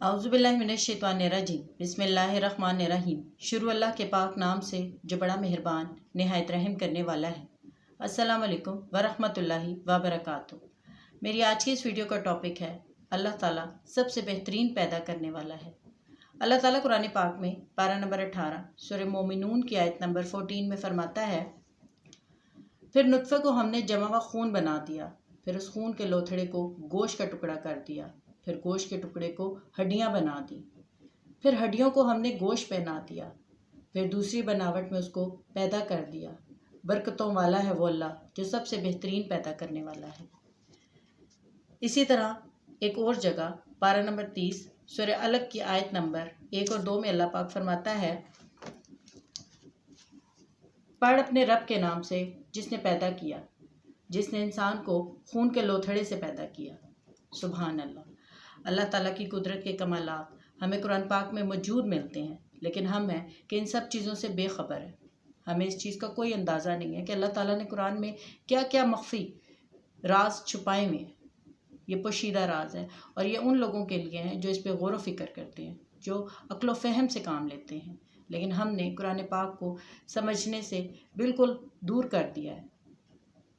औज़ु बिल्लाहि मिनश्शैतानिर्रजीम बिस्मिल्लाहिर्रहमानिर्रहीम। शुरू अल्लाह के पाक नाम से जो बड़ा मेहरबान निहायत रहम करने वाला है। अस्सलामु अलैकुम वरहमतुल्लाहि वबरकातुहू। मेरी आज की इस वीडियो का टॉपिक है अल्लाह ताला सबसे बेहतरीन पैदा करने वाला है। अल्लाह ताला कुरान पाक में पारा नंबर 18 सूरह मोमिनून की आयत नंबर 14 में फरमाता है, फिर नुत्फ़े को हमने जमा व खून बना दिया, फिर उस खून के लोथड़े को गोश्त का टुकड़ा कर दिया, फिर गोश्त के टुकड़े को हड्डियां बना दी, फिर हड्डियों को हमने गोश्त पहना दिया, फिर दूसरी बनावट में उसको पैदा कर दिया। बरकतों वाला है वो अल्लाह जो सबसे बेहतरीन पैदा करने वाला है। इसी तरह एक और जगह पारा नंबर 30 सूरह अलग की आयत नंबर 1 और 2 में अल्लाह पाक फरमाता है, पढ़ अपने रब के नाम से जिसने पैदा किया, जिसने इंसान को खून के लोथड़े से पैदा किया। सुभान अल्लाह। अल्लाह ताला की कुदरत के कमालात हमें कुरान पाक में मौजूद मिलते हैं, लेकिन हम हैं कि इन सब चीज़ों से बेखबर है। हमें इस चीज़ का कोई अंदाज़ा नहीं है कि अल्लाह ताला ने कुरान में क्या क्या मख्फी राज छुपाए हुए हैं। ये पोशीदा राज है और ये उन लोगों के लिए हैं जो इस पर गौर व फिक्र करते हैं, जो अक्ल व फ़हम से काम लेते हैं। लेकिन हमने कुरान पाक को समझने से बिल्कुल दूर कर दिया है।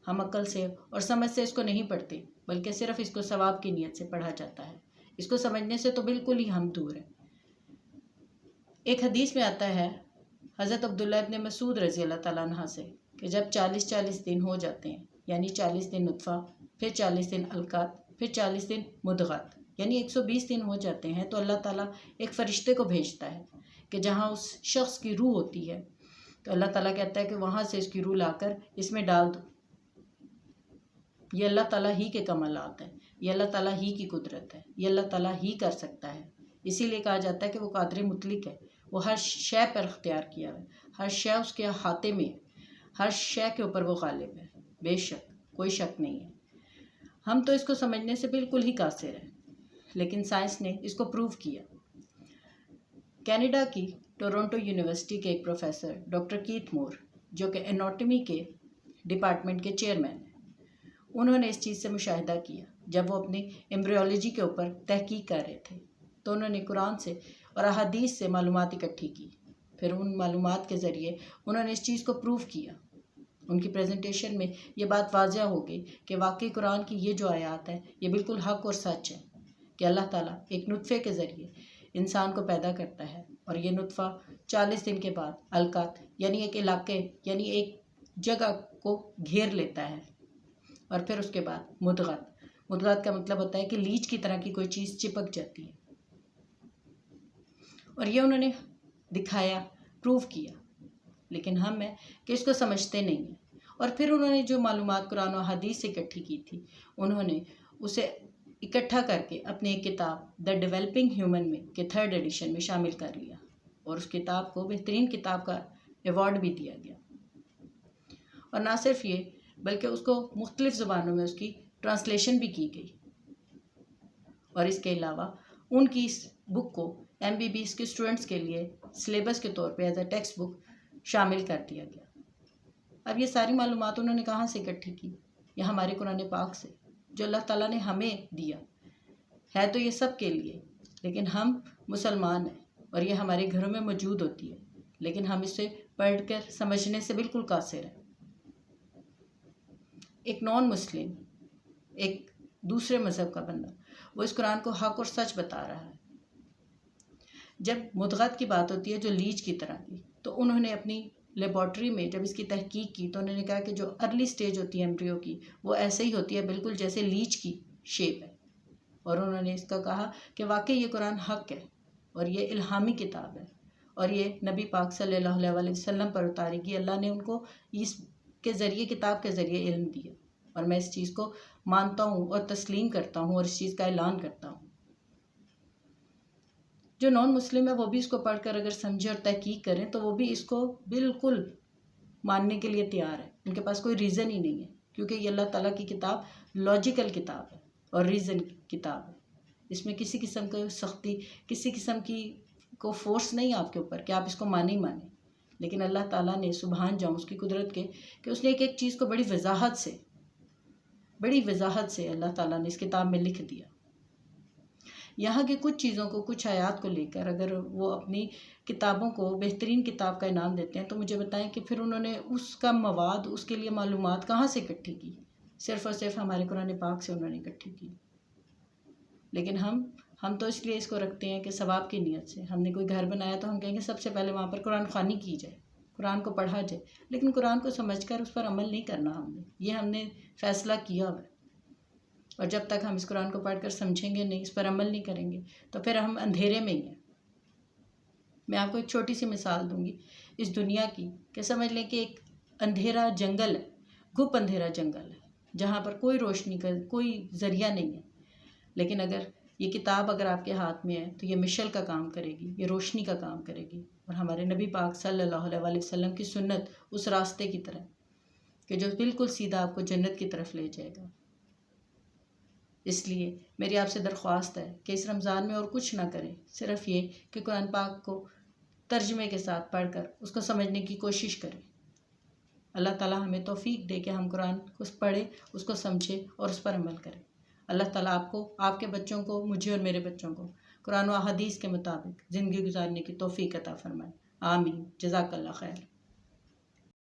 हम अक्ल से और समझ से इसको नहीं पढ़ते, बल्कि सिर्फ़ इसको सवाब की नीयत से पढ़ा जाता है। इसको समझने से तो बिल्कुल ही हम दूर हैं। एक हदीस में आता है हज़रत अब्दुल्लाह इब्न मसूद रज़ी अल्लाह ताला अन्हा से कि जब 40-40 दिन हो जाते हैं, यानी 40 दिन नुत्फ़ा, फिर 40 दिन अलक़ात, फिर 40 दिन मुदग़त, यानी 120 दिन हो जाते हैं, तो अल्लाह ताला एक फ़रिश्ते को भेजता है कि जहाँ उस शख्स की रूह होती है, तो अल्लाह ताला कहता है कि वहाँ से इसकी रूह लाकर इसमें डाल दो। ये अल्लाह ताला ही के कमालात हैं, ये अल्लाह ताला ही की कुदरत है, ये अल्लाह ताला ही कर सकता है। इसीलिए कहा जाता है कि वो कादिर मुतलिक है, वो हर शय पर इख्तियार किया है, हर शय उसके हाथे में है, हर शय के ऊपर वो गालिब है। बेशक कोई शक नहीं है। हम तो इसको समझने से बिल्कुल ही कासिर हैं, लेकिन साइंस ने इसको प्रूव किया। कनाडा की टोरंटो यूनिवर्सिटी के एक प्रोफेसर डॉक्टर कीथ मोर, जो कि एनाटॉमी के डिपार्टमेंट के चेयरमैन हैं, उन्होंने इस चीज़ से मुशाहिदा किया। जब वो अपनी एम्ब्रियोलॉजी के ऊपर तहकीक कर रहे थे, तो उन्होंने कुरान से और अहादीस से मालूमात इकट्ठी की। फिर उन मालूमात के ज़रिए उन्होंने इस चीज़ को प्रूव किया। उनकी प्रेजेंटेशन में ये बात वाज़ह हो गई कि वाकई कुरान की ये जो आयात है, ये बिल्कुल हक़ और सच है कि अल्लाह ताला एक नुत्फ़े के ज़रिए इंसान को पैदा करता है, और ये नुत्फ़ा 40 दिन के बाद अलक़ात यानी एक इलाके यानी एक जगह को घेर लेता है, और फिर उसके बाद मुदग़त। मुदग़त का मतलब होता है कि लीच की तरह की कोई चीज़ चिपक जाती है, और ये उन्होंने दिखाया, प्रूव किया। लेकिन हम हैं कि इसको समझते नहीं हैं। और फिर उन्होंने जो मालूमात कुरान और हदीस से इकट्ठी की थी, उन्होंने उसे इकट्ठा करके अपनी एक किताब द डेवलपिंग ह्यूमन में के 3rd एडिशन में शामिल कर लिया, और उस किताब को बेहतरीन किताब का एवॉर्ड भी दिया गया। और ना सिर्फ ये, बल्कि उसको मुख्तलिफ़ ज़ुबानों में उसकी ट्रांसलेशन भी की गई। और इसके अलावा उनकी इस बुक को MBBS के स्टूडेंट्स के लिए सिलेबस के तौर पे एज अ टेक्स्ट बुक शामिल कर दिया गया। अब ये सारी मालूमात उन्होंने कहाँ से इकट्ठी की? ये हमारे कुरान पाक से, जो अल्लाह ताला ने हमें दिया है। तो ये सब के लिए, लेकिन हम मुसलमान हैं और ये हमारे घरों में मौजूद होती है, लेकिन हम इसे पढ़कर समझने से बिल्कुल कासिर हैं। एक नॉन मुस्लिम, एक दूसरे मज़हब का बंदा, वो इस कुरान को हक़ और सच बता रहा है। जब मुदग़त की बात होती है, जो लीच की तरह की, तो उन्होंने अपनी लेबॉर्ट्री में जब इसकी तहकीक की, तो उन्होंने कहा कि जो अर्ली स्टेज होती है एम्ब्रियो की, वो ऐसे ही होती है, बिल्कुल जैसे लीच की शेप है। और उन्होंने इसका कहा कि वाकई ये कुरान हक़ है, और ये इल्हामी किताब है, और ये नबी पाक सल्लल्लाहु अलैहि वसल्लम पर उतारी गई। अल्लाह ने उनको इसके ज़रिए, किताब के ज़रिए इल्म दिया, और मैं इस चीज़ को मानता हूँ और तस्लीम करता हूँ और इस चीज़ का ऐलान करता हूँ। जो नॉन मुस्लिम है वो भी इसको पढ़कर अगर समझे और तहकीक करें, तो वो भी इसको बिल्कुल मानने के लिए तैयार है। उनके पास कोई रीज़न ही नहीं है, क्योंकि ये अल्लाह ताला की किताब लॉजिकल किताब है और रीज़न की किताब है। इसमें किसी किस्म की सख्ती, किसी किस्म की को फोर्स नहीं आपके ऊपर कि आप इसको माने ही माने। लेकिन अल्लाह ताला ने, सुभान जाऊँ उसकी कुदरत के, कि उसने एक एक चीज़ को बड़ी वजाहत से अल्लाह ताला ने इस किताब में लिख दिया। یہاں کی کچھ چیزوں کو، کچھ آیات کو لے کر اگر وہ اپنی کتابوں کو بہترین کتاب کا انعام دیتے ہیں تو مجھے بتائیں کہ پھر انہوں نے اس کا مواد، اس کے لیے معلومات کہاں سے اکٹھی کی؟ صرف اور صرف ہمارے قرآن پاک سے انہوں نے اکٹھی کی۔ لیکن ہم تو اس لیے اس کو رکھتے ہیں کہ ثواب کی نیت سے، ہم نے کوئی گھر بنایا تو ہم کہیں گے سب سے پہلے وہاں پر قرآن خوانی کی جائے، قرآن کو پڑھا جائے، لیکن قرآن کو سمجھ کر اس پر عمل نہیں کرنا ہم نے فیصلہ کیا ہوا ہے۔ اور جب تک ہم اس قرآن کو پڑھ کر سمجھیں گے نہیں، اس پر عمل نہیں کریں گے تو پھر ہم اندھیرے میں ہی ہیں۔ میں آپ کو ایک چھوٹی سی مثال دوں گی اس دنیا کی، کہ سمجھ لیں کہ ایک اندھیرا جنگل ہے، گھپ اندھیرا جنگل ہے، جہاں پر کوئی روشنی کا کوئی ذریعہ نہیں ہے، لیکن اگر یہ کتاب اگر آپ کے ہاتھ میں ہے تو یہ مشل کا کام کرے گی، یہ روشنی کا کام کرے گی، اور ہمارے نبی پاک صلی اللہ علیہ وسلم کی سنت اس راستے کی طرح کہ جو بالکل سیدھا آپ کو جنت کی طرف لے جائے گا۔ اس لیے میری آپ سے درخواست ہے کہ اس رمضان میں اور کچھ نہ کریں، صرف یہ کہ قرآن پاک کو ترجمے کے ساتھ پڑھ کر اس کو سمجھنے کی کوشش کریں۔ اللہ تعالیٰ ہمیں توفیق دے کہ ہم قرآن کو پڑھیں، اس کو سمجھیں اور اس پر عمل کریں۔ اللہ تعالیٰ آپ کو، آپ کے بچوں کو، مجھے اور میرے بچوں کو قرآن و حدیث کے مطابق زندگی گزارنے کی توفیق عطا فرمائے۔ آمین۔ جزاک اللہ خیر۔